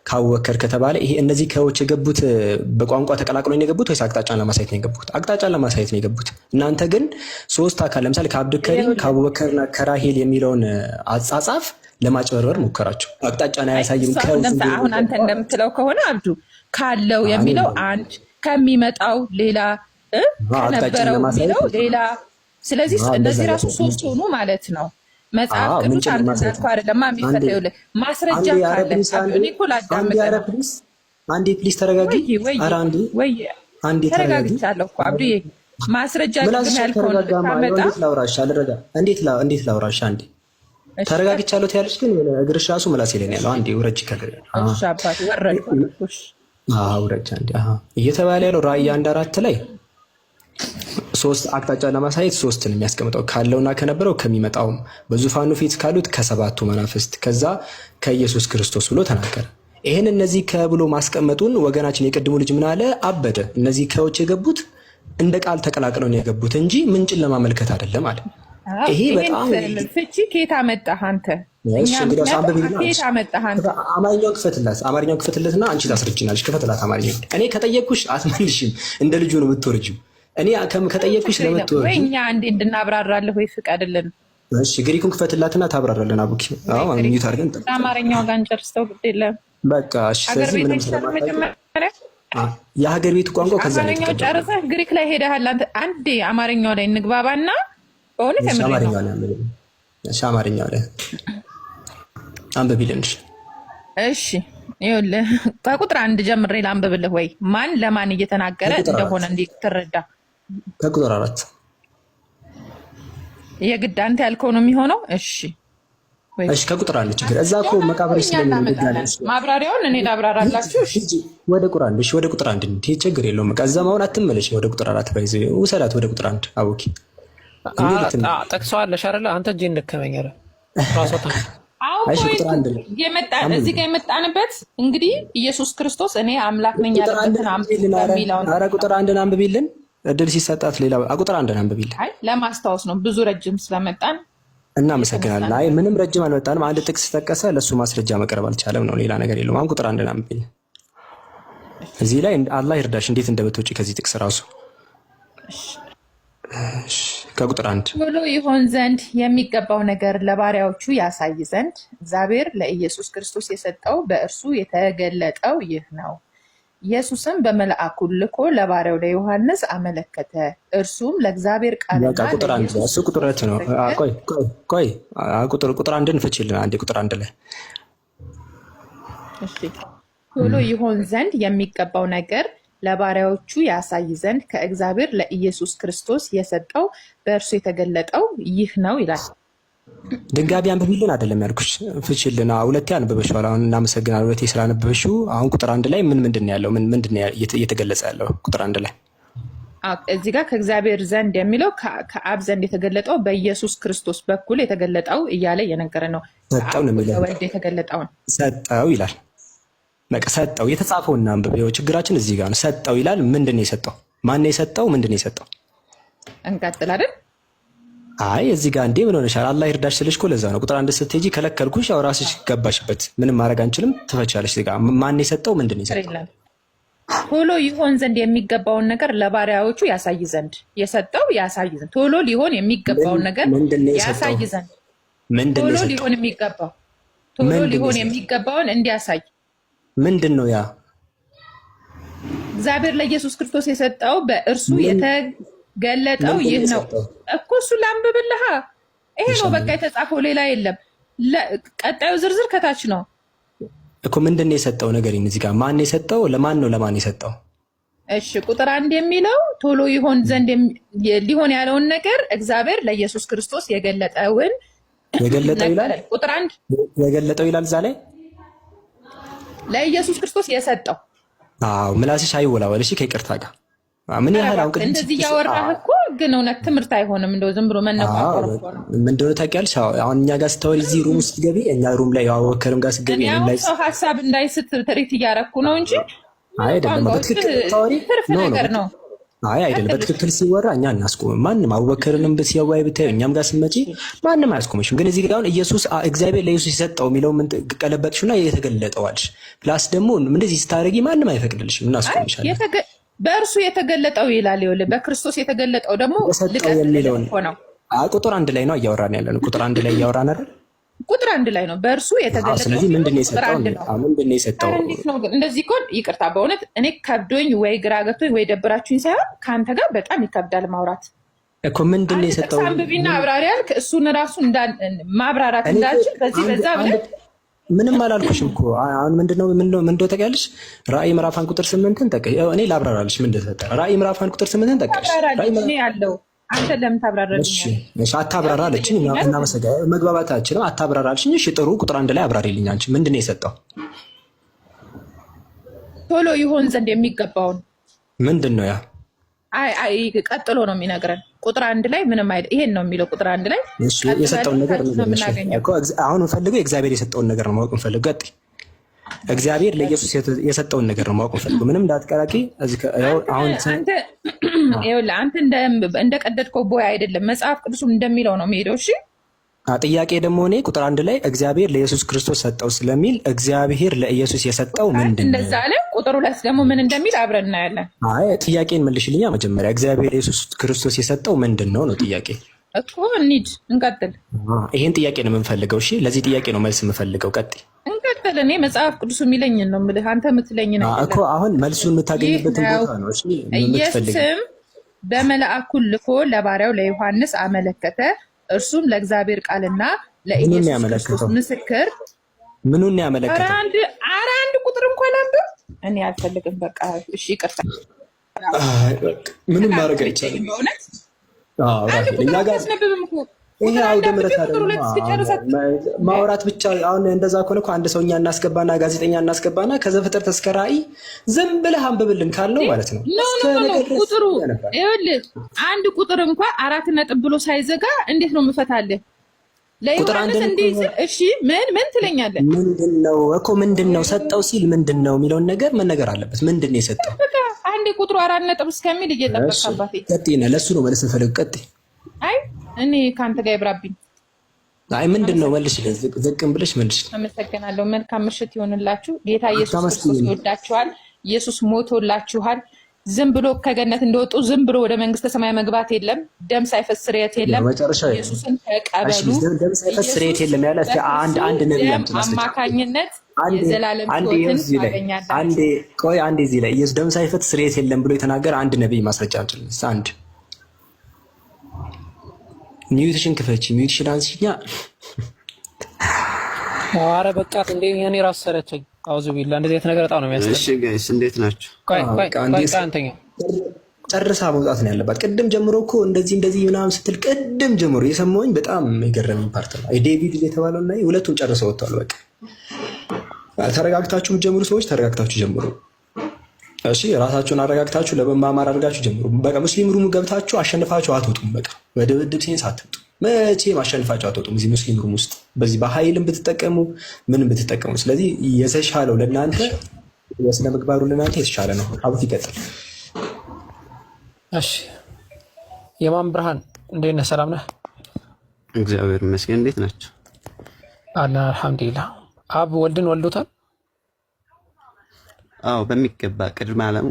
ከአቡበከር ከተባለ ይሄ እነዚህ ከዎች የገቡት በቋንቋ ተቀላቅሎ ነው የገቡት ወይስ አቅጣጫን ለማሳየት ነው የገቡት? አቅጣጫን ለማሳየት ነው የገቡት። እናንተ ግን ሶስት አካል ለምሳሌ ከአብዱል ከሪም ከአቡበከርና ከራሄል የሚለውን አጻጻፍ ለማጭበርበር ሞከራቸው። አቅጣጫን አያሳይም። አሁን አንተ እንደምትለው ከሆነ አብዱ ካለው የሚለው አንድ ከሚመጣው ሌላ ከነበረው የሚለው ሌላ። ስለዚህ እነዚህ ራሱ ሶስት ሆኑ ማለት ነው። መጽሐፍ ቅዱስ አንተ እንዳልከው አይደለም የሚፈታው። ማስረጃ ካለ እኔ እኮ ላዳምጥ አንዴ ፕሊዝ ተረጋጊ። ኧረ አንዴ ተረጋጊ። ተረጋግቻለሁ እኮ አብዱዬ ማስረጃ ግን ያልከውን ታመጣ። እንዴት ላውራሽ? አንዴ ተረጋግቻለሁ ያለሽ ግን እግርሽ ራሱ ምላስ ይለኝ ያለው አንዴ ውረጅ ከግር እሺ አባት ወረድኩሽ። ውረጅ አንዴ እየተባለ ያለው ራእይ 1:4 ላይ 3 አቅጣጫ ለማሳየት 3ን የሚያስቀምጠው ካለውና ከነበረው ከሚመጣውም በዙፋኑ ፊት ካሉት ከ7ቱ መናፍስት ከዛ ከኢየሱስ ክርስቶስ ብሎ ተናገረ። ይሄን እነዚህ ከብሎ ማስቀመጡን ወገናችን የቅድሙ ልጅ ምን አለ? አበደ። እነዚህ ከዎች የገቡት እንደ ቃል ተቀላቅለው ነው የገቡት እንጂ ምንጭን ለማመልከት አይደለም አለ። ይሄ በጣም ፍቺ ከየት አመጣህ አንተ? አማርኛውን ክፈትለትና አንቺ ታስረጅናለሽ። ክፈትላት አማርኛውን። እኔ ከጠየቅኩሽ አትመልሽም፣ እንደ ልጁ ነው የምትወርጂው። እኔ ከጠየቅኩሽ ለምትወርጂ ወይ እኛ አንዴ እንድናብራራለህ ወይ ፍቀድልን። እሺ ግሪኩን ክፈትላትና ታብራራለን። አቡኪ ሚዩት አድርገን አማርኛው ጋር እንጨርስተው ግድ የለም በቃ። እሺ ስለዚህ ምንም የሀገር ቤቱ ቋንቋ ከዛ ነው። አማርኛው ጨርሰህ ግሪክ ላይ ሄደሃል አንተ። አንዴ አማርኛው ላይ እንግባባና በእውነት አማርኛው ላይ አንብቢልንሽ። እሺ ይኸውልህ ከቁጥር 1 ጀምሬ ላንብብልህ ወይ ማን ለማን እየተናገረ እንደሆነ እንድትረዳ። ከቁጥር 4 የግድ አንተ ያልከው ነው የሚሆነው። እሺ ከቁጥር 1 ችግር እዛ እኮ መቃብር ስለሚያደርስ ማብራሪያውን እኔ ላብራራላችሁ። እሺ ወደ ቁጥር 1 እንዴ ችግር የለውም። እዛ ማውን አትመለሽ። ወደ ቁጥር 4 ባይዘ ውሰዳት። ወደ ቁጥር 1 አቡኪ ጠቅሰዋለሽ አይደለ? አንተ እጅ እንደከመኝ አይደል? እዚህ ጋር የመጣንበት እንግዲህ ኢየሱስ ክርስቶስ እኔ አምላክ ነኝ ያለበትን ቁጥር 1 አንብቢልን። እድል ሲሰጣት ሌላ ቁጥር 1 አንብቢልን። ለማስታወስ ነው ብዙ ረጅም ስለመጣን እናመሰግናለን። አይ ምንም ረጅም አልመጣንም። አንድ ጥቅስ ጠቀሰ፣ ለሱ ማስረጃ መቅረብ አልቻለም ነው፣ ሌላ ነገር የለውም። አሁን ቁጥር 1 አንብቢልን። እዚህ ላይ አላህ ይርዳሽ እንዴት እንደምትወጪ ከዚህ ጥቅስ ራሱ ከቁጥር 1 ብሎ ይሆን ዘንድ የሚገባው ነገር ለባሪያዎቹ ያሳይ ዘንድ እግዚአብሔር ለኢየሱስ ክርስቶስ የሰጠው በእርሱ የተገለጠው ይህ ነው። ኢየሱስም በመልአኩ ልኮ ለባሪያው ለዮሐንስ አመለከተ። እርሱም ለእግዚአብሔር ቃልና ቁጥር 1 እሱ ቁጥር 2 ነው። ቆይ ቁጥር 1ን ፍቺልን አንዴ። ቁጥር 1 ላይ እሺ ብሎ ይሆን ዘንድ የሚገባው ነገር ለባሪያዎቹ ያሳይ ዘንድ ከእግዚአብሔር ለኢየሱስ ክርስቶስ የሰጠው በእርሱ የተገለጠው ይህ ነው ይላል። ድንጋቢ አንብቢልን አይደለም ያልኩሽ፣ ፍቺልን። ሁለቴ አንብበሽዋል። አሁን እናመሰግናለን ሁለቴ ስላነበብሽው። አሁን ቁጥር 1 ላይ ምንድን ነው ያለው? ምንድን ነው እየተገለጸ ያለው ቁጥር 1 ላይ? እዚህ ጋር ከእግዚአብሔር ዘንድ የሚለው ከአብ ዘንድ የተገለጠው በኢየሱስ ክርስቶስ በኩል የተገለጠው እያለ እየነገረ ነው። ሰጠው ነው የሚለው። ወልድ የተገለጠውን ሰጠው ይላል። በቃ ሰጠው የተጻፈውና አንብበው። ችግራችን እዚህ ጋር ነው። ሰጠው ይላል። ምንድን ነው የሰጠው? ማን ነው የሰጠው? ምንድን ነው የሰጠው? እንቀጥል አይደል? አይ እዚህ ጋር እንዴ ምን ሆነሻል? አላህ ይርዳሽ ስልሽ እኮ ለዛ ነው ቁጥር 1 ስትሄጂ ከለከልኩሽ። ያው ራስሽ ገባሽበት። ምንም ማድረግ አንችልም። ትፈቻለሽ። እዚህ ጋር ማን ነው የሰጠው? ምንድን ነው የሰጠው? ቶሎ ይሆን ዘንድ የሚገባውን ነገር ለባሪያዎቹ ያሳይ ዘንድ የሰጠው ያሳይ ዘንድ ቶሎ ሊሆን የሚገባውን ነገር ያሳይ ዘንድ ቶሎ ሊሆን የሚገባው ቶሎ ሊሆን የሚገባውን እንዲያሳይ ምንድን ነው ያ? እግዚአብሔር ለኢየሱስ ክርስቶስ የሰጠው በእርሱ የተገለጠው ይህ ነው እኮ። እሱ ላንብብልሃ። ይሄ ነው በቃ የተጻፈው፣ ሌላ የለም። ቀጣዩ ዝርዝር ከታች ነው እኮ። ምንድን ነው የሰጠው ነገር? እዚህ ጋር ማን ነው የሰጠው? ለማን ነው? ለማን የሰጠው? እሺ ቁጥር 1 የሚለው ቶሎ ይሆን ዘንድ ሊሆን ያለውን ነገር እግዚአብሔር ለኢየሱስ ክርስቶስ የገለጠውን የገለጠው ይላል። ቁጥር 1 የገለጠው ይላል እዛ ላይ ለኢየሱስ ክርስቶስ የሰጠው። አዎ ምላስሽ አይወላወል። እሺ ከይቅርታ ጋር ምን ያህል አሁን ቅድም እንደዚህ ያወራህ እኮ ግን እውነት ትምህርት አይሆንም። እንደው ዝም ብሎ መነቋቋር እኮ ነው። ምን እንደሆነ ታውቂያለሽ? አሁን እኛ ጋር ስታወሪ እዚህ ሩም ውስጥ ገቢ፣ እኛ ሩም ላይ አወከርም ጋር ስትገቢ ላይ ሰው ሀሳብ እንዳይስት ትሪት እያረኩ ነው እንጂ አይደለም። በትክክል ታወሪ ትርፍ ነገር ነው። አይ አይደለም። በትክክል ሲወራ እኛ እናስቆም። ማንም አወከርንም ሲያዋይ ብታይ እኛም ጋር ስመጪ ማንም አያስቆምሽም። ግን እዚህ ጋር አሁን ኢየሱስ እግዚአብሔር ለኢየሱስ የሰጠው የሚለው ምን ቀለበጥሽና የተገለጠዋልሽ ፕላስ ደግሞ እንደዚህ ስታረጊ ማንም አይፈቅድልሽም። እናስቆምሻለን። በእርሱ የተገለጠው ይላል። ይኸውልህ በክርስቶስ የተገለጠው ደግሞ ልቀጥ የሚለውን ቁጥር 1 ላይ ነው እያወራን ያለን። ቁጥር 1 ላይ እያወራን አይደል? ቁጥር 1 ላይ ነው በእርሱ የተገለጠው። ስለዚህ ምንድን ነው የሰጠው? ምንድን ነው የሰጠው? እንዴት ነው እንደዚህ እኮ ይቅርታ፣ በእውነት እኔ ከብዶኝ ወይ ግራ ገብቶኝ ወይ ደብራችሁኝ ሳይሆን ከአንተ ጋር በጣም ይከብዳል ማውራት እኮ። ምንድን ነው የሰጠው? አንብቢና አብራሪ ያልክ እሱን ራሱ ማብራራት እንዳልችል በዚህ በዛ ብለህ ምንም አላልኩሽም እኮ አሁን ምንድነው ታውቂያለሽ? ራእይ ምዕራፍ 1 ቁጥር 8ን ጠቅሽ። እኔ ላብራራልሽ ምን እንደተፈጠረ። ራእይ ምዕራፍ 1 ቁጥር 8ን ጠቅሽ። አንተ ለምን ታብራራለሽ? እሺ አታብራራ አለችኝ እና መግባባታችንም አታብራራልሽኝ። እሺ ጥሩ ቁጥር 1 ላይ አብራሪልኝ። አንቺ ምንድነው የሰጠው? ቶሎ ይሆን ዘንድ የሚገባውን ምንድነው ያ? አይ ቀጥሎ ነው የሚነግረን። ቁጥር 1 ላይ ምንም አይደል፣ ይሄን ነው የሚለው ቁጥር 1 ላይ። እሺ የሰጠውን ነገር እኮ አሁን ፈልገው የእግዚአብሔር የሰጠውን ነገር ነው ማወቅ ፈልገው። ቀጥ እግዚአብሔር ለኢየሱስ የሰጠውን ነገር ነው ማወቅ ፈልገው። ምንም እንዳትቀላቂ። አሁን አንተ እንደቀደድከው ቦይ አይደለም፣ መጽሐፍ ቅዱስም እንደሚለው ነው የሚሄደው። እሺ ጥያቄ ደግሞ እኔ ቁጥር 1 ላይ እግዚአብሔር ለኢየሱስ ክርስቶስ ሰጠው ስለሚል እግዚአብሔር ለኢየሱስ የሰጠው ምንድን ነው? እንደዛ አለ። ቁጥር 2 ደግሞ ምን እንደሚል አብረን እናያለን። አይ ጥያቄን መልሽልኛ መጀመሪያ። እግዚአብሔር ለኢየሱስ ክርስቶስ የሰጠው ምንድን ነው ነው ጥያቄ እኮ። እንሂድ እንቀጥል። ይሄን ጥያቄ ነው የምንፈልገው። እሺ ለዚህ ጥያቄ ነው መልስ የምፈልገው። ቀጥይ እንቀጥል። እኔ መጽሐፍ ቅዱስ የሚለኝን ነው የምልህ፣ አንተ የምትለኝ ነው እኮ። አሁን መልሱን የምታገኝበትን ቦታ ነው። እሺ ኢየሱስም በመልአኩ ልኮ ለባሪያው ለዮሐንስ አመለከተ። እርሱም ለእግዚአብሔር ቃልና ለኢየሱስ ክርስቶስ ምስክር። ምኑን ያመለከተ? አንድ ቁጥር እንኳን አንብብ። እኔ አልፈልግም። በቃ እሺ ይቅርታ። ምንም ማድረግ አይቻልም። እኛ ጋር ይሄ አውደ ምሕረት ማውራት ብቻ። አሁን እንደዛ ከሆነ እኮ አንድ ሰው እኛ እናስገባና ጋዜጠኛ እናስገባና ከዘፍጥረት እስከ ራእይ ዝም ብለህ አንብብልን ካልነው ማለት ነው። ቁጥሩ ይኸውልህ አንድ ቁጥር እንኳን 4 ነጥብ ብሎ ሳይዘጋ እንዴት ነው የምፈታልህ? ለዮሐንስ እንዲህ እሺ ምን ትለኛለህ? ምንድነው እኮ ምንድነው ሰጠው ሲል ምንድነው የሚለውን ነገር መነገር አለበት። ምንድነው የሰጠው? አንድ ቁጥሩ 4 ነጥብ እስከሚል እየጠበቅህ አባቴ። ቀጥይ ነው ለሱ ነው መልስ ፈልግ። ቀጥይ። አይ እኔ ከአንተ ጋር ይብራብኝ። አይ ምንድነው መልሽ፣ ዝቅም ብለሽ መልሽ። አመሰግናለሁ። መልካም ምሽት ይሆንላችሁ። ጌታ ኢየሱስ ክርስቶስ ይወዳችኋል። ኢየሱስ ሞቶላችኋል። ዝም ብሎ ከገነት እንደወጡ ዝም ብሎ ወደ መንግስተ ሰማይ መግባት የለም። ደም ሳይፈስ ስርየት የለም። ኢየሱስን ተቀበሉ። ደም ሳይፈስ ስርየት የለም ያለ አንድ ነብይ አማካኝነት የዘላለም ሕይወትን ታገኛላችሁ። አንዴ እዚህ ላይ ኢየሱስ ደም ሳይፈስ ስርየት የለም ብሎ የተናገረ አንድ ነብይ ማስረጃ አምጪልኝ። አንድ ሚዩትሽን ክፈቺ፣ ሚዩትሽን አንቺኛ። ኧረ በቃት እንዴ! እኔ ራስ ሰለቸኝ። አውዙ ቢላ እንደዚህ አይነት ነገር በጣም ነው የሚያስጠላው። እሺ ጋይስ እንዴት ናችሁ? አንተኛ ጨርሳ መውጣት ነው ያለባት። ቅድም ጀምሮ እኮ እንደዚህ ምናምን ስትል ቅድም ጀምሮ የሰማሁኝ በጣም የገረመኝ ፓርት ነው። ዴቪድ የተባለውና ሁለቱም ጨርሰው ወጥተዋል። በቃ ተረጋግታችሁ ጀምሩ ሰዎች፣ ተረጋግታችሁ ጀምሩ። እሺ ራሳችሁን አረጋግታችሁ ለመማማር አድርጋችሁ ጀምሩ። በቃ ሙስሊም ሩም ገብታችሁ አሸንፋችሁ አትወጡም። በቃ በድብድብ ሴንስ አትወጡ። መቼም አሸንፋችሁ አትወጡም። እዚህ ሙስሊም ሩም ውስጥ በዚህ በኃይልም ብትጠቀሙ ምንም ብትጠቀሙ። ስለዚህ የተሻለው ለእናንተ የስነ ምግባሩ ለእናንተ የተሻለ ነው። አብት ይቀጥል። እሺ የማን ብርሃን እንዴት ነህ? ሰላም ነህ? እግዚአብሔር ይመስገን። እንዴት ናቸው? አለ አልሐምዱሊላህ። አብ ወልድን ወልዶታል? አዎ በሚገባ ቅድመ ዓለም